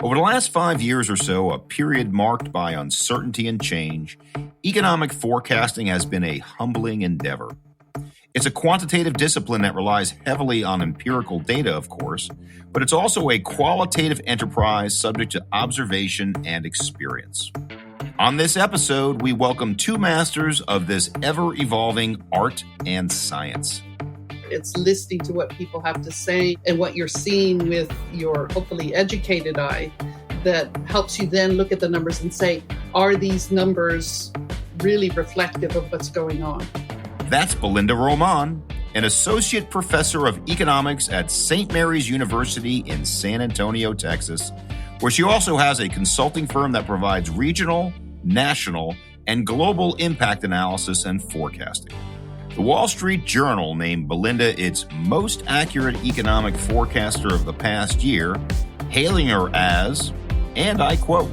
Over the last 5 years or so, a period marked by uncertainty and change, economic forecasting has been a humbling endeavor. It's a quantitative discipline that relies heavily on empirical data, of course, but it's also a qualitative enterprise subject to observation and experience. On this episode, we welcome two masters of this ever-evolving art and science. It's listening to what people have to say and what you're seeing with your hopefully educated eye that helps you then look at the numbers and say, are these numbers really reflective of what's going on? That's Belinda Román, an associate professor of economics at St. Mary's University in San Antonio, Texas, where she also has a consulting firm that provides regional, national, and global impact analysis and forecasting. The Wall Street Journal named Belinda its most accurate economic forecaster of the past year, hailing her as, and I quote,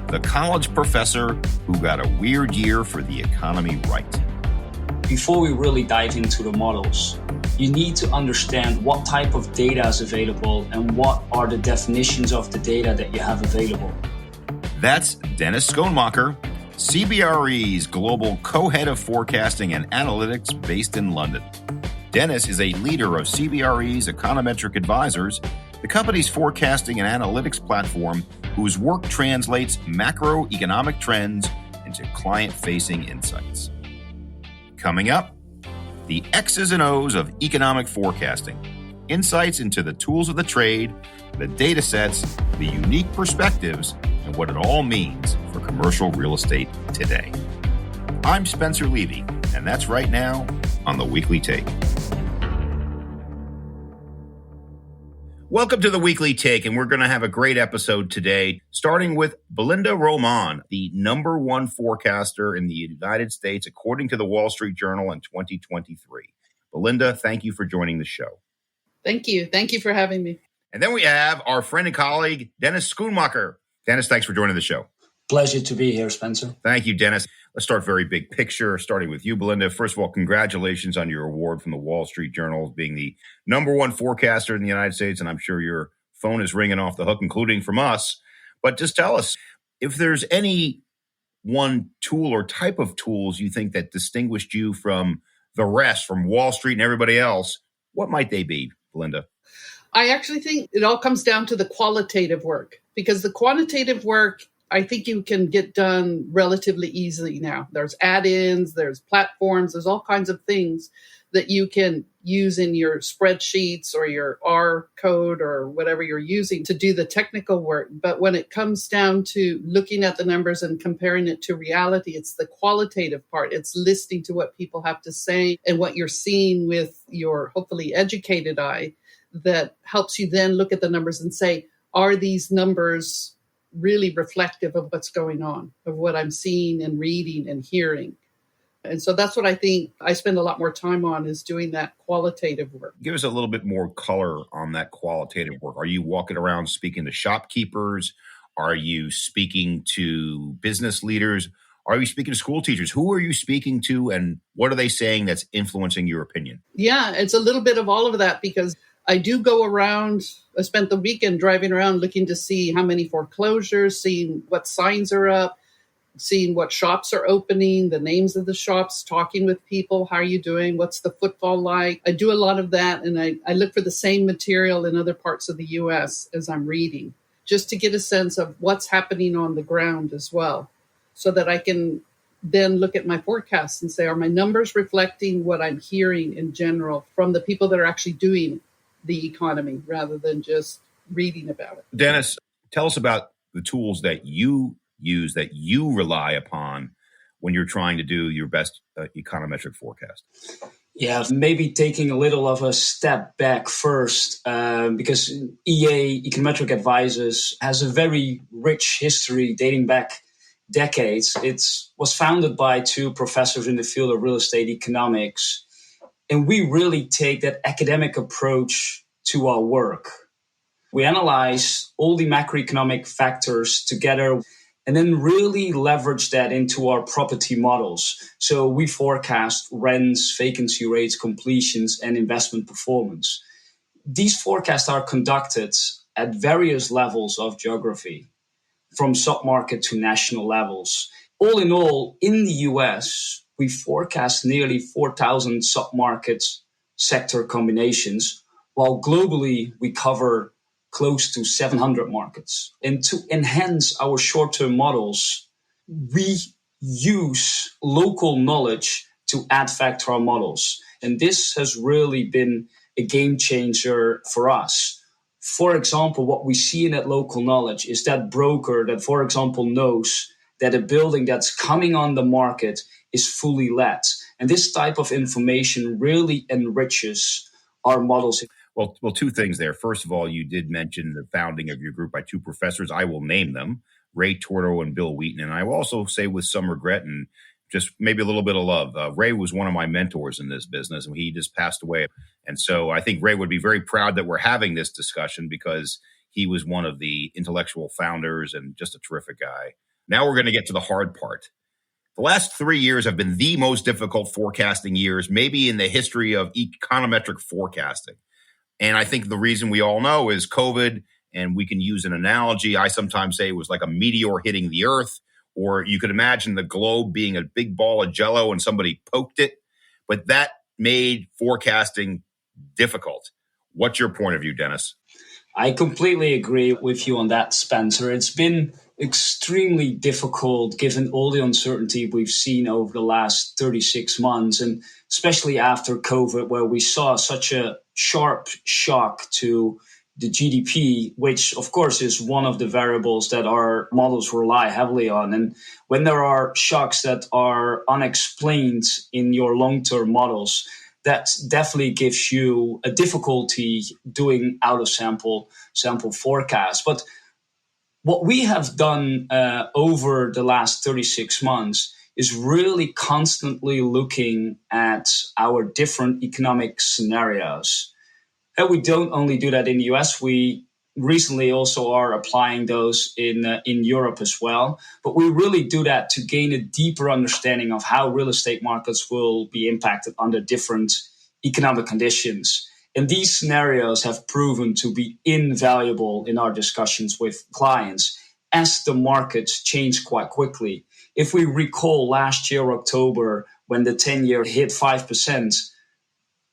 the college professor who got a weird year for the economy right. Before we really dive into the models, you need to understand what type of data is available and what are the definitions of the data that you have available. That's Dennis Schoenmaker, CBRE's global co-head of forecasting and analytics based in London. Dennis is a leader of CBRE's Econometric Advisors, the company's forecasting and analytics platform whose work translates macroeconomic trends into client-facing insights. Coming up, the X's and O's of economic forecasting, insights into the tools of the trade, the data sets, the unique perspectives, and what it all means for commercial real estate today. I'm Spencer Levy, and that's right now on The Weekly Take. Welcome to The Weekly Take, and we're going to have a great episode today, starting with Belinda Román, the number one forecaster in the United States, according to the Wall Street Journal in 2023. Belinda, thank you for joining the show. Thank you. Thank you for having me. And then we have our friend and colleague, Dennis Schoenmaker. Dennis, thanks for joining the show. Pleasure to be here, Spencer. Thank you, Dennis. Let's start very big picture, starting with you, Belinda. First of all, congratulations on your award from the Wall Street Journal, being the number one forecaster in the United States. And I'm sure your phone is ringing off the hook, including from us. But just tell us, if there's any one tool or type of tools you think that distinguished you from the rest, from Wall Street and everybody else, what might they be, Belinda? I actually think it all comes down to the qualitative work, because the quantitative work, I think you can get done relatively easily now. There's add-ins, there's platforms, there's all kinds of things that you can use in your spreadsheets or your R code or whatever you're using to do the technical work. But when it comes down to looking at the numbers and comparing it to reality, it's the qualitative part. It's listening to what people have to say and what you're seeing with your hopefully educated eye that helps you then look at the numbers and say, are these numbers really reflective of what's going on, of what I'm seeing and reading and hearing? And so that's what I think I spend a lot more time on, is doing that qualitative work. Give us a little bit more color on that qualitative work. Are you walking around speaking to shopkeepers? Are you speaking to business leaders? Are you speaking to school teachers? Who are you speaking to, and what are they saying that's influencing your opinion? Yeah, it's a little bit of all of that, because I do go around. I spent the weekend driving around looking to see how many foreclosures, seeing what signs are up, seeing what shops are opening, the names of the shops, talking with people. How are you doing? What's the footfall like? I do a lot of that, and I look for the same material in other parts of the U.S. as I'm reading, just to get a sense of what's happening on the ground as well, so that I can then look at my forecasts and say, are my numbers reflecting what I'm hearing in general from the people that are actually doing the economy rather than just reading about it? Dennis, tell us about the tools that you use, that you rely upon when you're trying to do your best econometric forecast. Yeah, maybe taking a little of a step back first, because EA, Econometric Advisors, has a very rich history dating back decades. It was founded by two professors in the field of real estate economics. And we really take that academic approach to our work. We analyze all the macroeconomic factors together and then really leverage that into our property models. So we forecast rents, vacancy rates, completions, and investment performance. These forecasts are conducted at various levels of geography, from submarket to national levels. All in all, in the US, we forecast nearly 4,000 submarket sector combinations, while globally we cover close to 700 markets. And to enhance our short-term models, we use local knowledge to add fact to our models. And this has really been a game changer for us. For example, what we see in that local knowledge is that broker that, for example, knows that a building that's coming on the market is fully let. And this type of information really enriches our models. Well, two things there. First of all, you did mention the founding of your group by two professors. I will name them, Ray Torto and Bill Wheaton. And I will also say with some regret and just maybe a little bit of love, Ray was one of my mentors in this business, and he just passed away. And so I think Ray would be very proud that we're having this discussion because he was one of the intellectual founders and just a terrific guy. Now we're going to get to the hard part. The last 3 years have been the most difficult forecasting years, maybe in the history of econometric forecasting. And I think the reason we all know is COVID, and we can use an analogy. I sometimes say it was like a meteor hitting the earth, or you could imagine the globe being a big ball of jello and somebody poked it. But that made forecasting difficult. What's your point of view, Dennis? I completely agree with you on that, Spencer. It's been extremely difficult given all the uncertainty we've seen over the last 36 months, and especially after COVID, where we saw such a sharp shock to the GDP, which of course is one of the variables that our models rely heavily on. And when there are shocks that are unexplained in your long-term models, that definitely gives you a difficulty doing out of sample forecasts. But what we have done over the last 36 months is really constantly looking at our different economic scenarios. And we don't only do that in the US, we recently also are applying those in Europe as well. But we really do that to gain a deeper understanding of how real estate markets will be impacted under different economic conditions. And these scenarios have proven to be invaluable in our discussions with clients as the markets change quite quickly. If we recall last year, October, when the 10-year hit 5%,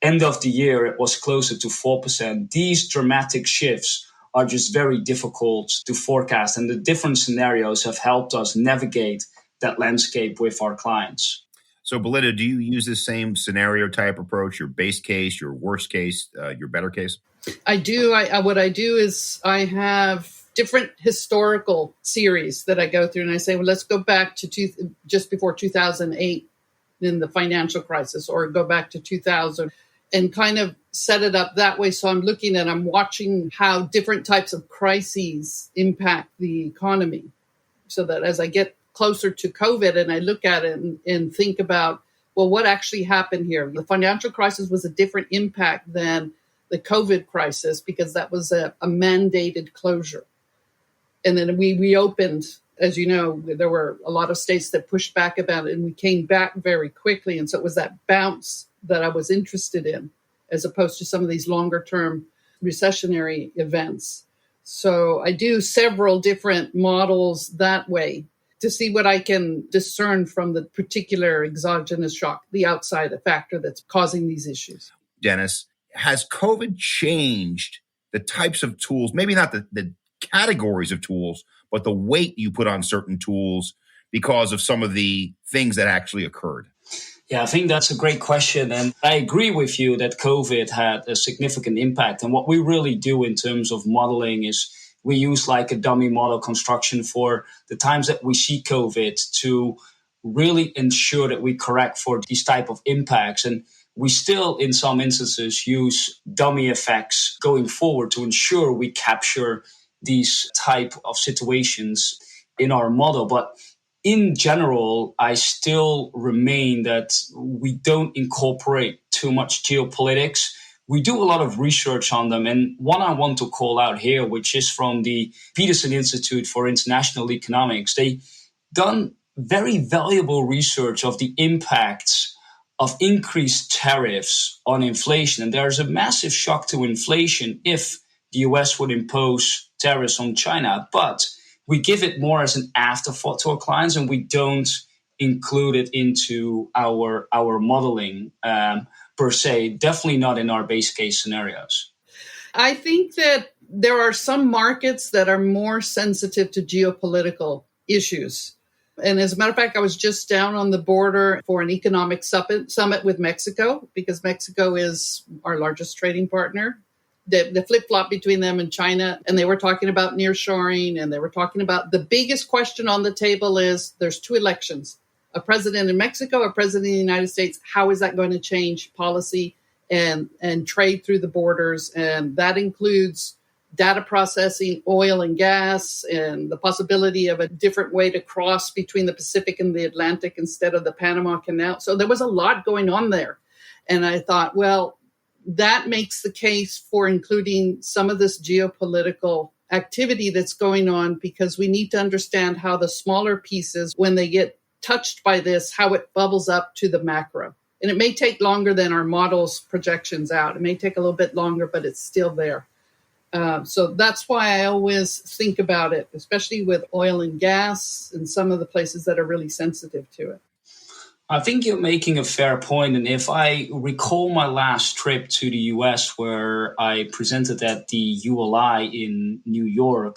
end of the year, it was closer to 4%. These dramatic shifts are just very difficult to forecast. And the different scenarios have helped us navigate that landscape with our clients. So, Belinda, do you use the same scenario type approach, your base case, your worst case, your better case? I do. What I do is I have different historical series that I go through, and I say, well, let's go back to just before 2008 in the financial crisis, or go back to 2000 and kind of set it up that way. So I'm watching how different types of crises impact the economy, so that as I get closer to COVID and I look at it and think about, well, what actually happened here? The financial crisis was a different impact than the COVID crisis because that was a mandated closure. And then we reopened, as you know, there were a lot of states that pushed back about it, and we came back very quickly. And so it was that bounce that I was interested in, as opposed to some of these longer term recessionary events. So I do several different models that way to see what I can discern from the particular exogenous shock, the outside factor that's causing these issues. Dennis, has COVID changed the types of tools, maybe not the categories of tools, but the weight you put on certain tools because of some of the things that actually occurred? Yeah, I think that's a great question. And I agree with you that COVID had a significant impact. And what we really do in terms of modeling is we use like a dummy model construction for the times that we see COVID to really ensure that we correct for these type of impacts. And we still, in some instances, use dummy effects going forward to ensure we capture these type of situations in our model. But in general, I still remain that we don't incorporate too much geopolitics. We do a lot of research on them. And one I want to call out here, which is from the Peterson Institute for International Economics. They've done very valuable research of the impacts of increased tariffs on inflation. And there's a massive shock to inflation if the US would impose tariffs on China, but we give it more as an afterthought to our clients, and we don't include it into our modeling per se. Definitely not in our base case scenarios. I think that there are some markets that are more sensitive to geopolitical issues. And as a matter of fact, I was just down on the border for an economic summit with Mexico, because Mexico is our largest trading partner. The flip-flop between them and China, and they were talking about nearshoring, and they were talking about the biggest question on the table is there's 2 elections, a president in Mexico, a president in the United States. How is that going to change policy and trade through the borders? And that includes data processing, oil and gas, and the possibility of a different way to cross between the Pacific and the Atlantic instead of the Panama Canal. So there was a lot going on there. And I thought, well, that makes the case for including some of this geopolitical activity that's going on, because we need to understand how the smaller pieces, when they get touched by this, how it bubbles up to the macro. And it may take longer than our models projections out. It may take a little bit longer, but it's still there. So that's why I always think about it, especially with oil and gas and some of the places that are really sensitive to it. I think you're making a fair point. And if I recall my last trip to the US, where I presented at the ULI in New York,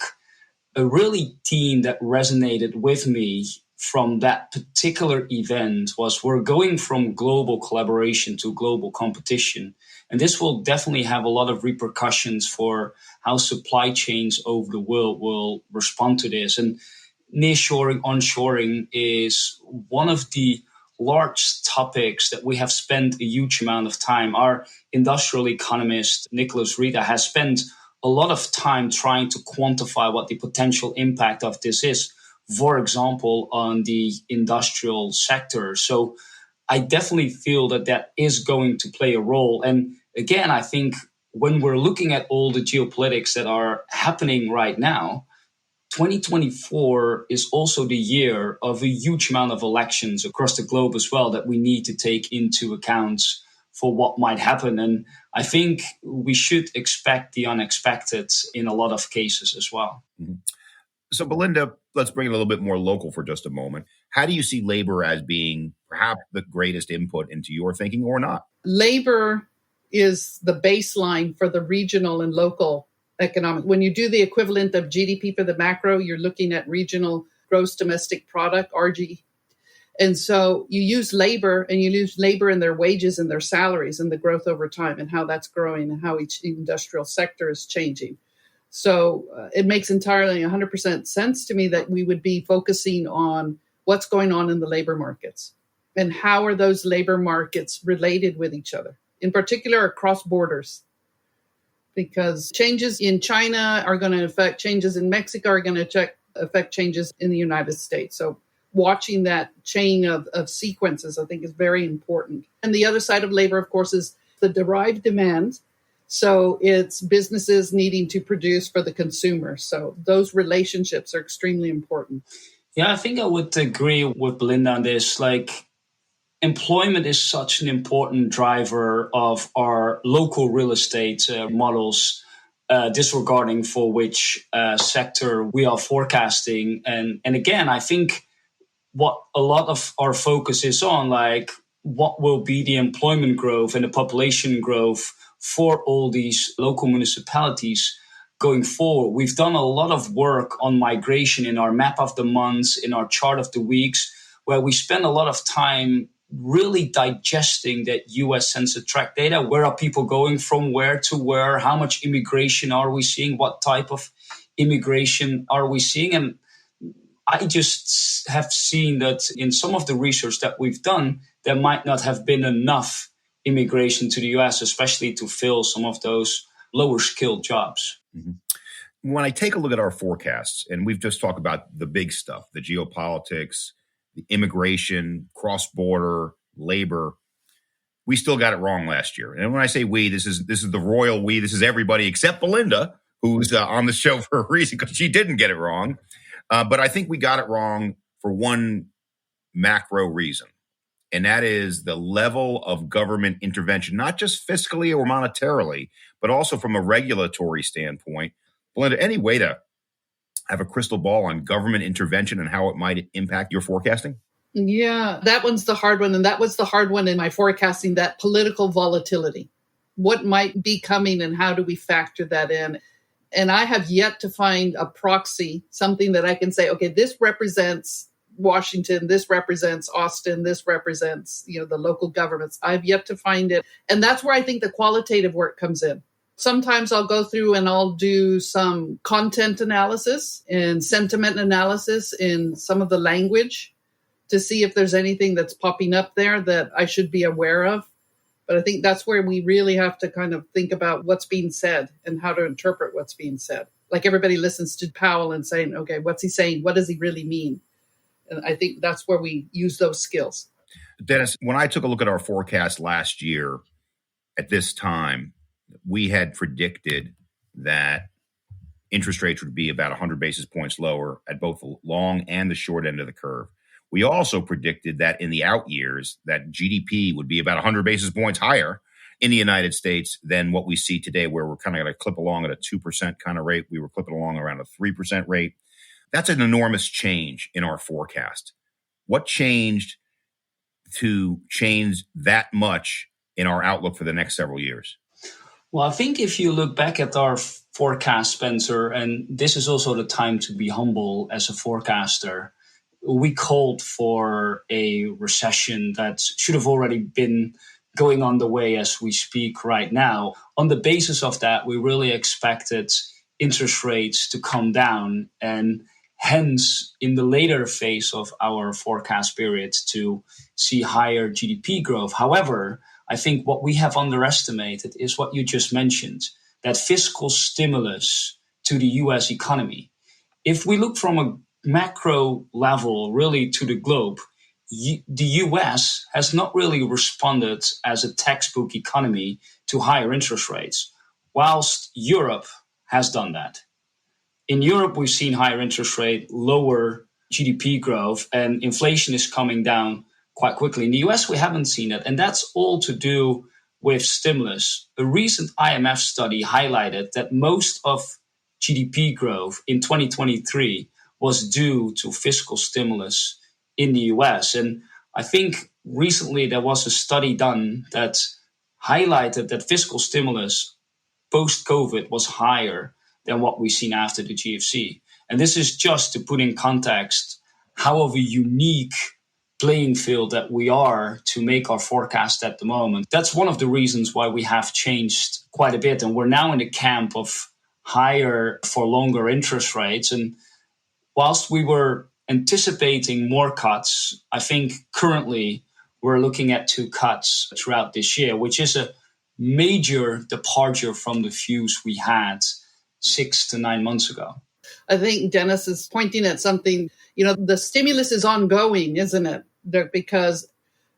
a really theme that resonated with me from that particular event was we're going from global collaboration to global competition. And this will definitely have a lot of repercussions for how supply chains over the world will respond to this. And nearshoring, onshoring is one of the large topics that we have spent a huge amount of time. Our industrial economist, Nicholas Rita, has spent a lot of time trying to quantify what the potential impact of this is, for example, on the industrial sector. So I definitely feel that that is going to play a role. And again, I think when we're looking at all the geopolitics that are happening right now, 2024 is also the year of a huge amount of elections across the globe as well that we need to take into account for what might happen. And I think we should expect the unexpected in a lot of cases as well. Mm-hmm. So, Belinda, let's bring it a little bit more local for just a moment. How do you see labor as being perhaps the greatest input into your thinking, or not? Labor is the baseline for the regional and local economic. When you do the equivalent of GDP for the macro, you're looking at regional gross domestic product, RG. And so you use labor, and you use labor in their wages and their salaries and the growth over time and how that's growing and how each industrial sector is changing. So it makes entirely 100% sense to me that we would be focusing on what's going on in the labor markets and how are those labor markets related with each other, in particular across borders. Because changes in China are going to affect changes in Mexico, are going to affect changes in the United States. So watching that chain of sequences, I think, is very important. And the other side of labor, of course, is the derived demand. So it's businesses needing to produce for the consumer. So those relationships are extremely important. Yeah, I think I would agree with Belinda on this. Like, employment is such an important driver of our local real estate models, disregarding for which sector we are forecasting. And again, I think what a lot of our focus is on, like, what will be the employment growth and the population growth for all these local municipalities going forward. We've done a lot of work on migration in our map of the months, in our chart of the weeks, where we spend a lot of time really digesting that US Census Tract data. Where are people going from where to where? How much immigration are we seeing? What type of immigration are we seeing? And I just have seen that in some of the research that we've done, there might not have been enough immigration to the US, especially to fill some of those lower skilled jobs. Mm-hmm. When I take a look at our forecasts, and we've just talked about the big stuff, the geopolitics, the immigration, cross-border, labor, we still got it wrong last year. And when I say we, this is the royal we, this is everybody except Belinda, who's on the show for a reason, because she didn't get it wrong. But I think we got it wrong for one macro reason. and that is the level of government intervention, not just fiscally or monetarily, but also from a regulatory standpoint. Belinda, any way to have a crystal ball on government intervention and how it might impact your forecasting? Yeah, that one's the hard one. And that was the hard one in my forecasting, that political volatility. What might be coming and how do we factor that in? And I have yet to find a proxy, something that I can say, okay, this represents Washington, this represents Austin, this represents, the local governments. I've yet to find it. And that's where I think the qualitative work comes in. Sometimes I'll go through and I'll do some content analysis and sentiment analysis in some of the language to see if there's anything that's popping up there that I should be aware of. But I think that's where we really have to kind of think about what's being said and how to interpret what's being said. Like everybody listens to Powell and saying, okay, what's he saying? What does he really mean? And I think that's where we use those skills. Dennis, when I took a look at our forecast last year at this time, we had predicted that interest rates would be about 100 basis points lower at both the long and the short end of the curve. We also predicted that in the out years, that GDP would be about 100 basis points higher in the United States than what we see today, where we're kind of going to clip along at a 2% kind of rate. We were clipping along around a 3% rate. That's an enormous change in our forecast. What changed to change that much in our outlook for the next several years? Well, I think if you look back at our forecast, Spencer, and this is also the time to be humble as a forecaster, we called for a recession that should have already been going on the way as we speak right now. On the basis of that, we really expected interest rates to come down and hence in the later phase of our forecast period to see higher GDP growth. However, I think what we have underestimated is what you just mentioned, that fiscal stimulus to the US economy. If we look from a macro level really to the globe, the US has not really responded as a textbook economy to higher interest rates, whilst Europe has done that. In Europe, we've seen higher interest rate, lower GDP growth, and inflation is coming down quite quickly. In the US, we haven't seen it, and that's all to do with stimulus. A recent IMF study highlighted that most of GDP growth in 2023 was due to fiscal stimulus in the US. And I think recently there was a study done that highlighted that fiscal stimulus post-COVID was higher than what we've seen after the GFC. And this is just to put in context how of a unique playing field that we are to make our forecast at the moment. That's one of the reasons why we have changed quite a bit. And we're now in the camp of higher for longer interest rates. And whilst we were anticipating more cuts, I think currently we're looking at 2 cuts throughout this year, which is a major departure from the views we had 6 to 9 months ago. I think Dennis is pointing at something, the stimulus is ongoing, isn't it? Because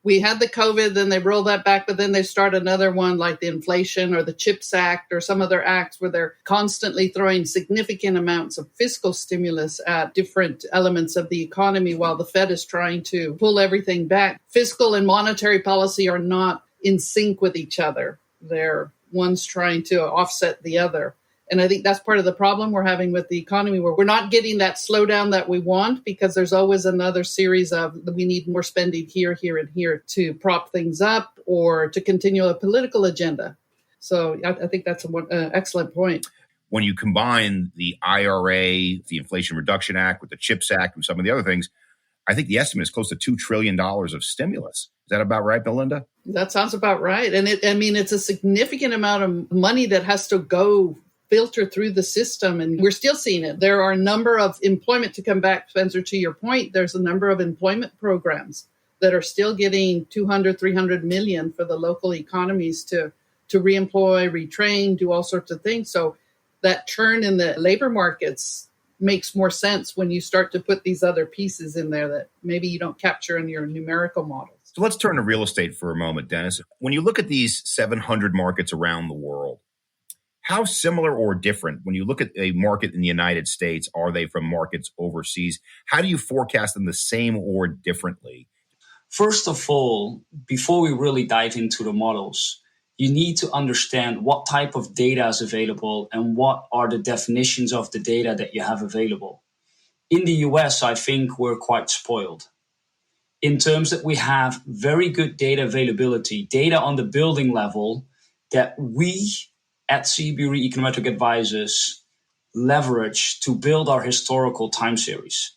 we had the COVID, then they roll that back, but then they start another one like the inflation or the CHIPS Act or some other acts where they're constantly throwing significant amounts of fiscal stimulus at different elements of the economy while the Fed is trying to pull everything back. Fiscal and monetary policy are not in sync with each other. They're one's trying to offset the other. And I think that's part of the problem we're having with the economy, where we're not getting that slowdown that we want because there's always another series of we need more spending here, here, and here to prop things up or to continue a political agenda. So I think that's an excellent point. When you combine the IRA, the Inflation Reduction Act with the CHIPS Act and some of the other things, I think the estimate is close to $2 trillion of stimulus. Is that about right, Belinda? That sounds about right. And it's a significant amount of money that has to go filter through the system, and we're still seeing it. There are a number of employment, to come back, Spencer, to your point, there's a number of employment programs that are still getting 200, 300 million for the local economies to reemploy, retrain, do all sorts of things. So that turn in the labor markets makes more sense when you start to put these other pieces in there that maybe you don't capture in your numerical models. So let's turn to real estate for a moment, Dennis. When you look at these 700 markets around the world, how similar or different, when you look at a market in the United States, are they from markets overseas? How do you forecast them the same or differently? First of all, before we really dive into the models, you need to understand what type of data is available and what are the definitions of the data that you have available. In the US, I think we're quite spoiled in terms that we have very good data availability, data on the building level that we at CBRE Econometric Advisors leverage to build our historical time series.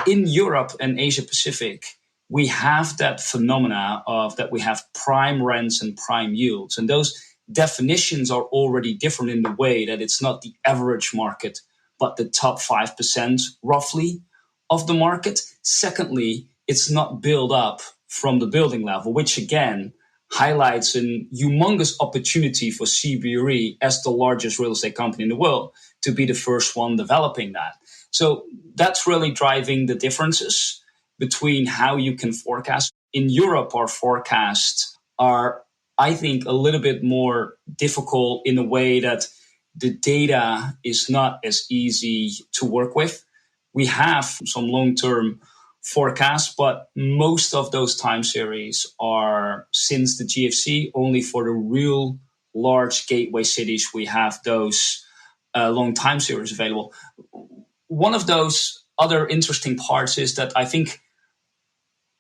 In Europe and Asia Pacific, we have that phenomena of that we have prime rents and prime yields. And those definitions are already different in the way that it's not the average market, but the top 5% roughly of the market. Secondly, it's not built up from the building level, which again highlights a humongous opportunity for CBRE as the largest real estate company in the world to be the first one developing that. So that's really driving the differences between how you can forecast. In Europe, our forecasts are, I think, a little bit more difficult in a way that the data is not as easy to work with. We have some long-term forecasts, but most of those time series are since the GFC. Only for the real large gateway cities we have those long time series available. One of those other interesting parts is that I think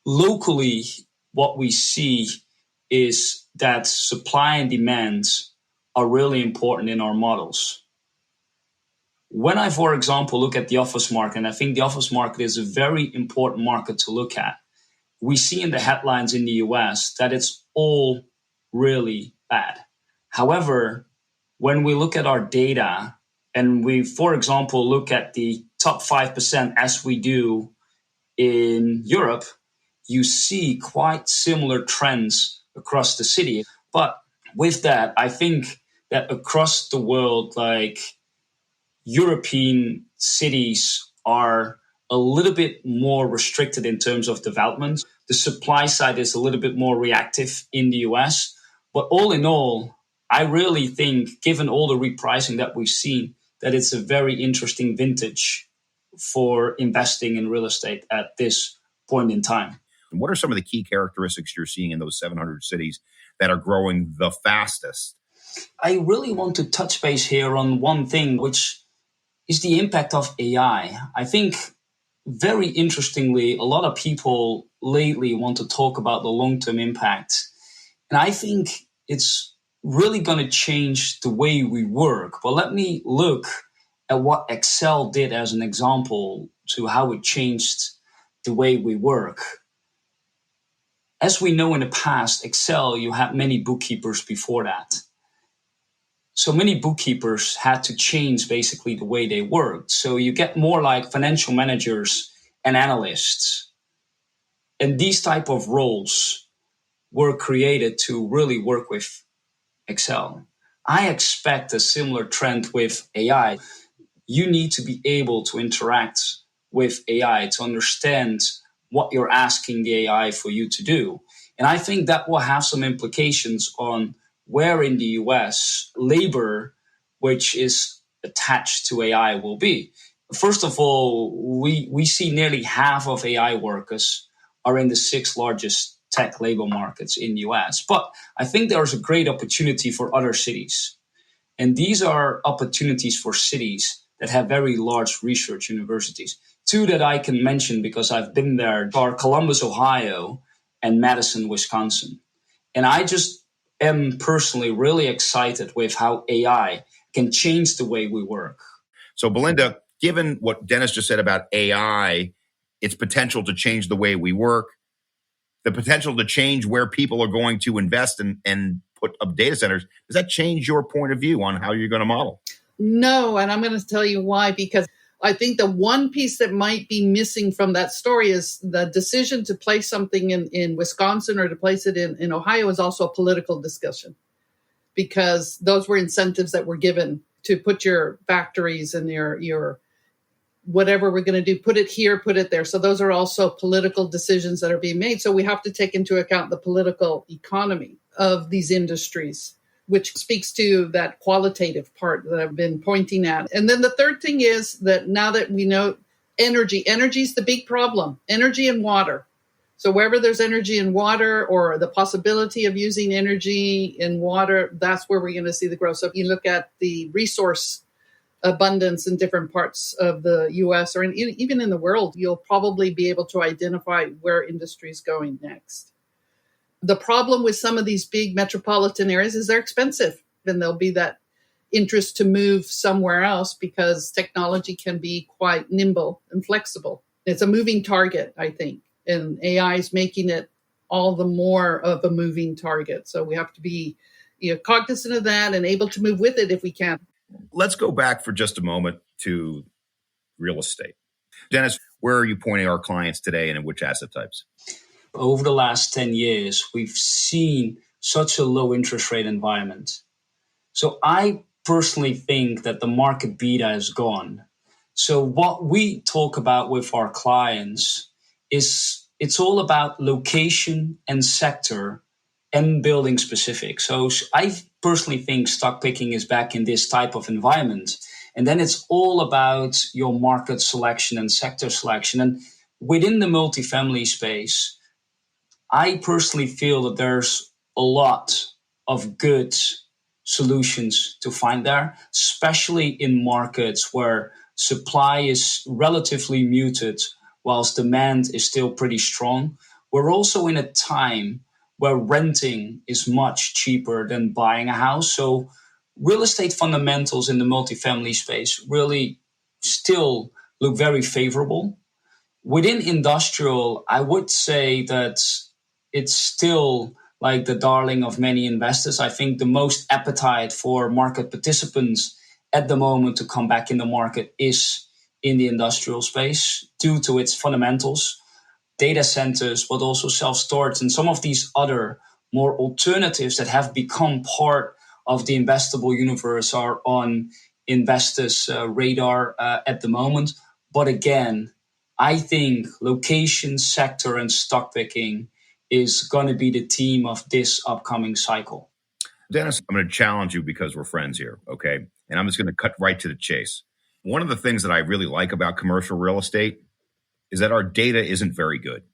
locally what we see is that supply and demand are really important in our models. When I, for example, look at the office market, and I think the office market is a very important market to look at, we see in the headlines in the US that it's all really bad. However, when we look at our data and we, for example, look at the top 5% as we do in Europe, you see quite similar trends across the city. But with that, I think that across the world, like European cities are a little bit more restricted in terms of development. The supply side is a little bit more reactive in the US. But all in all, I really think, given all the repricing that we've seen, that it's a very interesting vintage for investing in real estate at this point in time. What are some of the key characteristics you're seeing in those 700 cities that are growing the fastest? I really want to touch base here on one thing, which is the impact of AI. I think, very interestingly, a lot of people lately want to talk about the long-term impact. And I think it's really going to change the way we work. But let me look at what Excel did as an example to how it changed the way we work. As we know in the past, Excel, you had many bookkeepers before that. So many bookkeepers had to change basically the way they worked. So you get more like financial managers and analysts. And these type of roles were created to really work with Excel. I expect a similar trend with AI. You need to be able to interact with AI to understand what you're asking the AI for you to do. And I think that will have some implications on where in the US labor, which is attached to AI, will be. First of all, we see nearly half of AI workers are in the 6 largest tech labor markets in the US. But I think there's a great opportunity for other cities. And these are opportunities for cities that have very large research universities. 2 that I can mention because I've been there are Columbus, Ohio, and Madison, Wisconsin. And I just am personally really excited with how AI can change the way we work. So, Belinda, given what Dennis just said about AI, its potential to change the way we work, the potential to change where people are going to invest and put up data centers, does that change your point of view on how you're going to model? No, and I'm going to tell you why, because I think the one piece that might be missing from that story is the decision to place something in Wisconsin or to place it in Ohio is also a political discussion, because those were incentives that were given to put your factories and your whatever we're going to do, put it here, put it there. So those are also political decisions that are being made. So we have to take into account the political economy of these industries, which speaks to that qualitative part that I've been pointing at. And then the third thing is that now that we know energy is the big problem, energy and water. So wherever there's energy in water or the possibility of using energy in water, that's where we're going to see the growth. So if you look at the resource abundance in different parts of the US or even in the world, you'll probably be able to identify where industry is going next. The problem with some of these big metropolitan areas is they're expensive, and there'll be that interest to move somewhere else because technology can be quite nimble and flexible. It's a moving target, I think, and AI is making it all the more of a moving target. So we have to be cognizant of that and able to move with it if we can. Let's go back for just a moment to real estate. Dennis, where are you pointing our clients today and in which asset types? Over the last 10 years, we've seen such a low interest rate environment. So I personally think that the market beta is gone. So what we talk about with our clients is it's all about location and sector and building specific. So I personally think stock picking is back in this type of environment. And then it's all about your market selection and sector selection. And within the multifamily space, I personally feel that there's a lot of good solutions to find there, especially in markets where supply is relatively muted whilst demand is still pretty strong. We're also in a time where renting is much cheaper than buying a house. So real estate fundamentals in the multifamily space really still look very favorable. Within industrial, I would say that it's still like the darling of many investors. I think the most appetite for market participants at the moment to come back in the market is in the industrial space due to its fundamentals, data centers, but also self-storage and some of these other more alternatives that have become part of the investable universe are on investors' radar at the moment. But again, I think location, sector, and stock picking is going to be the theme of this upcoming cycle. Dennis, I'm going to challenge you because we're friends here, okay? And I'm just going to cut right to the chase. One of the things that I really like about commercial real estate is that our data isn't very good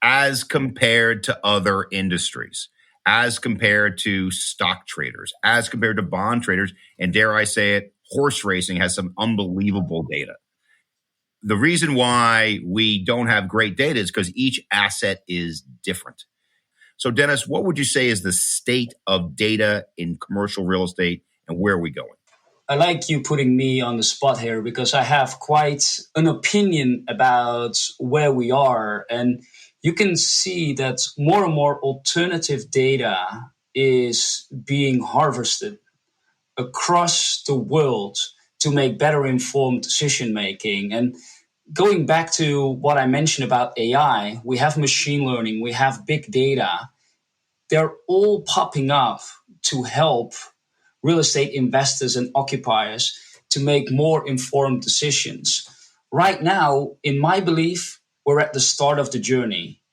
as compared to other industries, as compared to stock traders, as compared to bond traders, and dare I say it, horse racing has some unbelievable data. The reason why we don't have great data is because each asset is different. So, Dennis, what would you say is the state of data in commercial real estate and where are we going? I like you putting me on the spot here because I have quite an opinion about where we are. And you can see that more and more alternative data is being harvested across the world to make better informed decision making. And going back to what I mentioned about AI, we have machine learning, we have big data. They're all popping up to help real estate investors and occupiers to make more informed decisions. Right now, in my belief, we're at the start of the journey.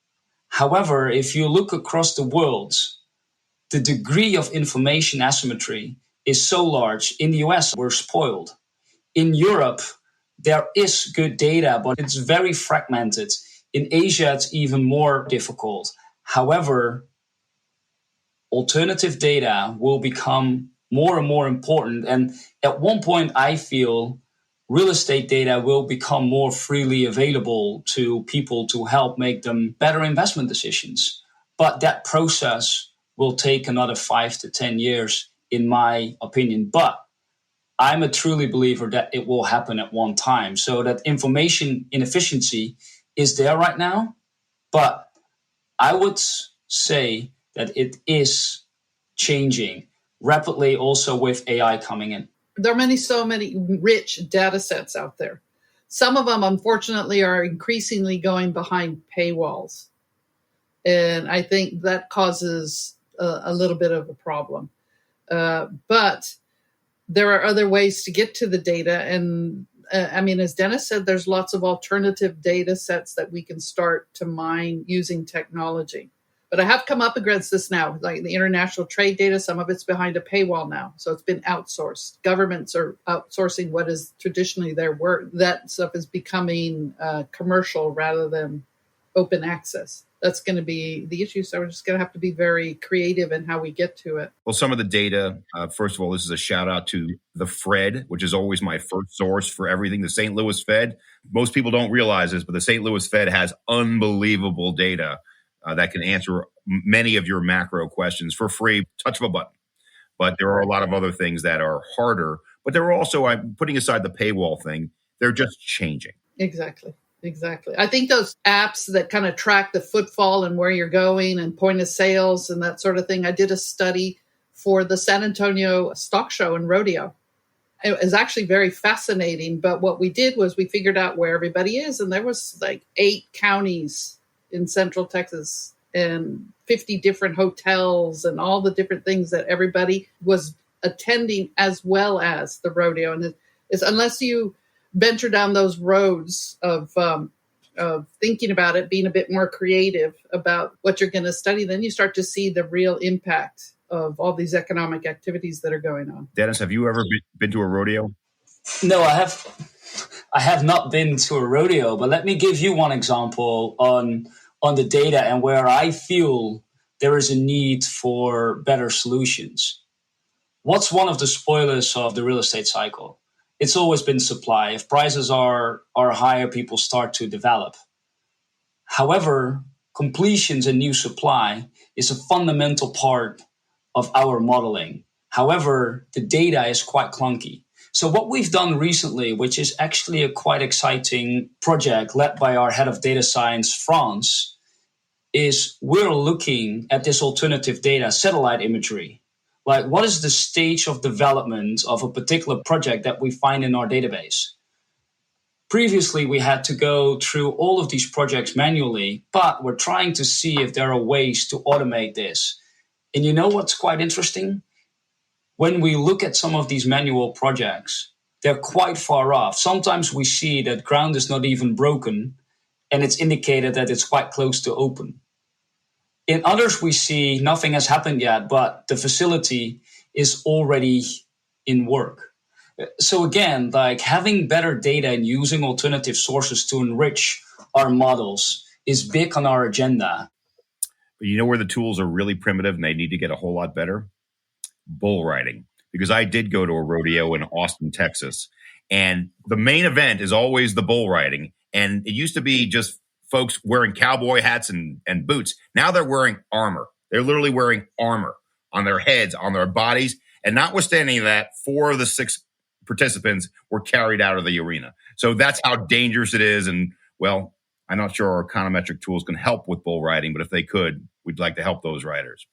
However, if you look across the world, the degree of information asymmetry is so large. In the US, we're spoiled. In Europe, there is good data, but it's very fragmented. In Asia, it's even more difficult. However, alternative data will become more and more important. And at one point, I feel real estate data will become more freely available to people to help make them better investment decisions. But that process will take another 5 to 10 years, in my opinion. But I'm a truly believer that it will happen at one time. So that information inefficiency is there right now. But I would say that it is changing rapidly also with AI coming in. There are so many rich data sets out there. Some of them, unfortunately, are increasingly going behind paywalls. And I think that causes a little bit of a problem. But there are other ways to get to the data. And as Dennis said, there's lots of alternative data sets that we can start to mine using technology. But I have come up against this now, like the international trade data, some of it's behind a paywall now. So it's been outsourced. Governments are outsourcing what is traditionally their work. That stuff is becoming commercial rather than open access. that's going to be the issue. So we're just going to have to be very creative in how we get to it. Well, some of the data, first of all, this is a shout out to the Fed, which is always my first source for everything. The St. Louis Fed. Most people don't realize this, but the St. Louis Fed has unbelievable data that can answer many of your macro questions for free, touch of a button. But there are a lot of other things that are harder. But they're also, I'm putting aside the paywall thing, they're just changing. Exactly. I think those apps that kind of track the footfall and where you're going and point of sales and that sort of thing. I did a study for the San Antonio Stock Show and Rodeo. It was actually very fascinating. But what we did was we figured out where everybody is. And there was like 8 counties in Central Texas and 50 different hotels and all the different things that everybody was attending, as well as the rodeo. And it's unless you venture down those roads of thinking about it, being a bit more creative about what you're going to study, then you start to see the real impact of all these economic activities that are going on. Dennis, have you ever been to a rodeo? No, I have not been to a rodeo, but let me give you one example on the data and where I feel there is a need for better solutions. What's one of the spoilers of the real estate cycle? It's always been supply. If prices are higher, people start to develop. However, completions and new supply is a fundamental part of our modeling. However, the data is quite clunky. So what we've done recently, which is actually a quite exciting project led by our head of data science, France, is we're looking at this alternative data, satellite imagery. Like, what is the stage of development of a particular project that we find in our database? Previously, we had to go through all of these projects manually, but we're trying to see if there are ways to automate this. And you know what's quite interesting? When we look at some of these manual projects, they're quite far off. Sometimes we see that ground is not even broken, and it's indicated that it's quite close to open. In others, we see nothing has happened yet, but the facility is already in work. So again, like having better data and using alternative sources to enrich our models is big on our agenda. But you know where the tools are really primitive and they need to get a whole lot better? Bull riding. Because I did go to a rodeo in Austin, Texas, and the main event is always the bull riding. And it used to be just folks wearing cowboy hats and boots. Now they're wearing armor. They're literally wearing armor on their heads, on their bodies. And notwithstanding that, 4 of the 6 participants were carried out of the arena. So that's how dangerous it is. And, well, I'm not sure our econometric tools can help with bull riding, but if they could, we'd like to help those riders.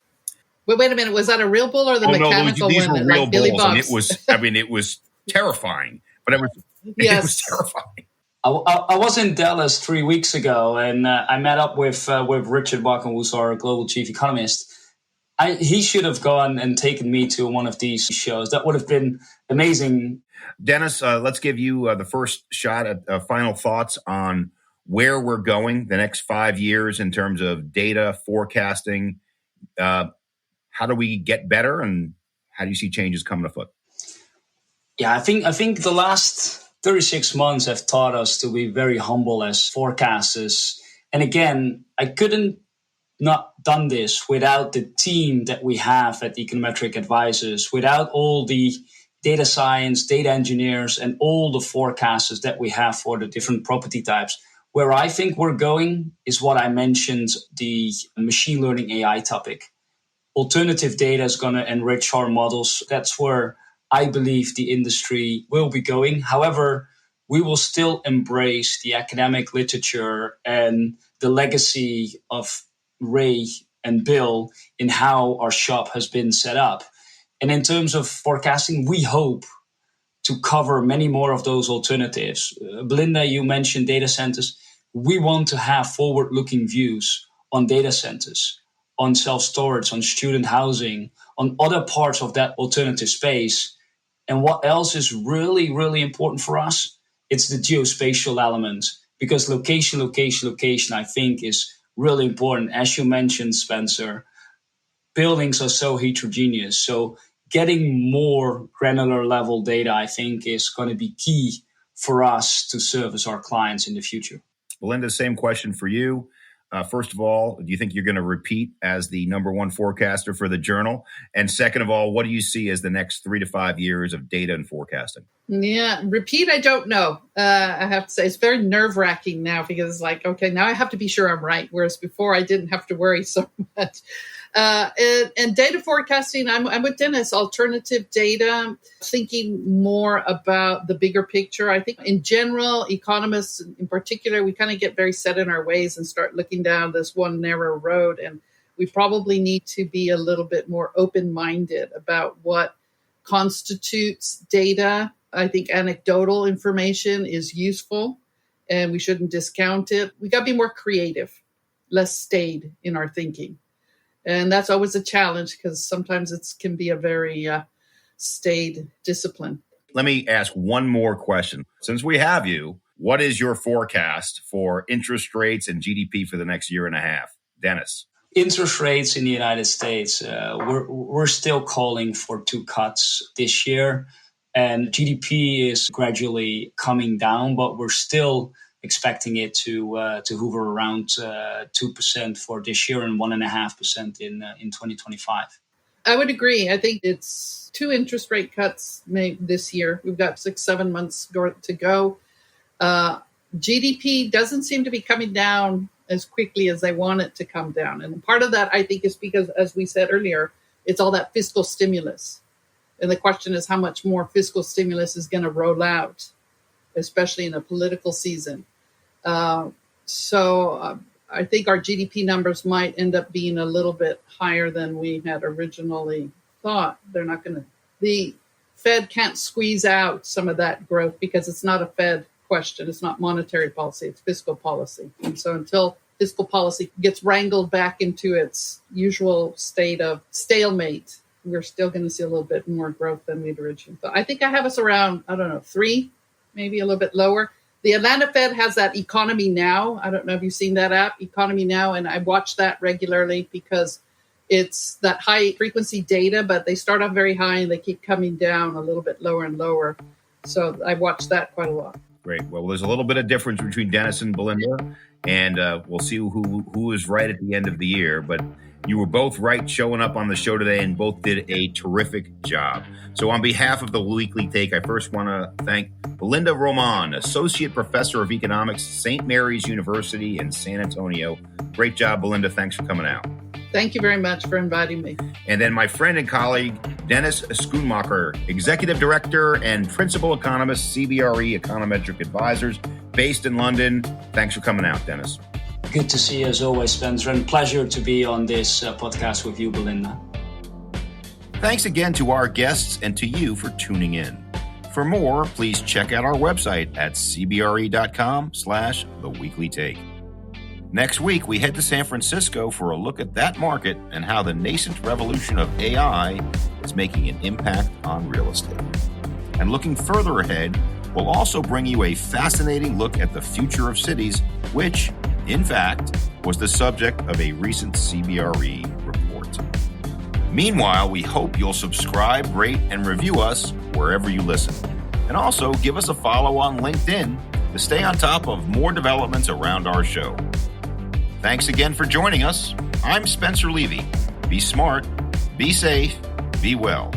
Wait a minute. Was that a real bull or the mechanical these one? These were real like Billy bulls. Bob's? And it was terrifying, but it was terrifying. I was in Dallas 3 weeks ago, and I met up with Richard Barkan, who's our global chief economist. He should have gone and taken me to one of these shows. That would have been amazing. Dennis, let's give you the first shot at final thoughts on where we're going the next 5 years in terms of data forecasting. How do we get better, and how do you see changes coming afoot? Yeah, I think the last 36 months have taught us to be very humble as forecasters. And again, I couldn't not done this without the team that we have at Econometric Advisors, without all the data science, data engineers, and all the forecasters that we have for the different property types. Where I think we're going is what I mentioned, the machine learning AI topic. Alternative data is going to enrich our models. That's where I believe the industry will be going. However, we will still embrace the academic literature and the legacy of Ray and Bill in how our shop has been set up. And in terms of forecasting, we hope to cover many more of those alternatives. Belinda, you mentioned data centers. We want to have forward-looking views on data centers, on self-storage, on student housing, on other parts of that alternative space. And what else is really, really important for us? It's the geospatial element, because location, I think, is really important. As you mentioned, Spencer, buildings are so heterogeneous. So getting more granular level data, I think, is going to be key for us to service our clients in the future. Belinda, same question for you. First of all, do you think you're going to repeat as the number one forecaster for the journal? And second of all, what do you see as the next 3 to 5 years of data and forecasting? Yeah, repeat, I don't know. I have to say it's very nerve-wracking now because it's like, okay, now I have to be sure I'm right, whereas before I didn't have to worry so much. And data forecasting, I'm with Dennis, alternative data, thinking more about the bigger picture. I think in general, economists in particular, we kind of get very set in our ways and start looking down this one narrow road. And we probably need to be a little bit more open-minded about what constitutes data. I think anecdotal information is useful and we shouldn't discount it. We got to be more creative, less staid in our thinking. And that's always a challenge because sometimes it can be a very staid discipline. Let me ask one more question. Since we have you, what is your forecast for interest rates and GDP for the next year and a half? Dennis. Interest rates in the United States, we're still calling for 2 cuts this year. And GDP is gradually coming down, but we're still expecting it to hover around 2% for this year and 1.5% in 2025. I would agree. I think it's 2 interest rate cuts this year. We've got 6-7 months to go. GDP doesn't seem to be coming down as quickly as they want it to come down. And part of that, I think, is because, as we said earlier, it's all that fiscal stimulus. And the question is how much more fiscal stimulus is going to roll out, especially in a political season. So I think our GDP numbers might end up being a little bit higher than we had originally thought. The Fed can't squeeze out some of that growth because it's not a Fed question. It's not monetary policy, it's fiscal policy. And so until fiscal policy gets wrangled back into its usual state of stalemate, we're still going to see a little bit more growth than we'd originally thought. I think I have us around, 3, maybe a little bit lower. The Atlanta Fed has that Economy Now. I don't know if you've seen that app, Economy Now, and I watch that regularly because it's that high frequency data, but they start off very high and they keep coming down a little bit lower and lower. So I watch that quite a lot. Great. Well, there's a little bit of difference between Dennis and Belinda, and we'll see who is right at the end of the year. But you were both right showing up on the show today and both did a terrific job. So on behalf of the Weekly Take, I first want to thank Belinda Román, Associate Professor of Economics, St. Mary's University in San Antonio. Great job, Belinda. Thanks for coming out. Thank you very much for inviting me. And then my friend and colleague, Dennis Schoenmaker, Executive Director and Principal Economist, CBRE Econometric Advisors, based in London. Thanks for coming out, Dennis. Good to see you as always, Spencer, and pleasure to be on this podcast with you, Belinda. Thanks again to our guests and to you for tuning in. For more, please check out our website at cbre.com/theweeklytake. Next week, we head to San Francisco for a look at that market and how the nascent revolution of AI is making an impact on real estate. And looking further ahead, we'll also bring you a fascinating look at the future of cities, which, in fact, was the subject of a recent CBRE report. Meanwhile, we hope you'll subscribe, rate, and review us wherever you listen. And also give us a follow on LinkedIn to stay on top of more developments around our show. Thanks again for joining us. I'm Spencer Levy. Be smart, be safe, be well.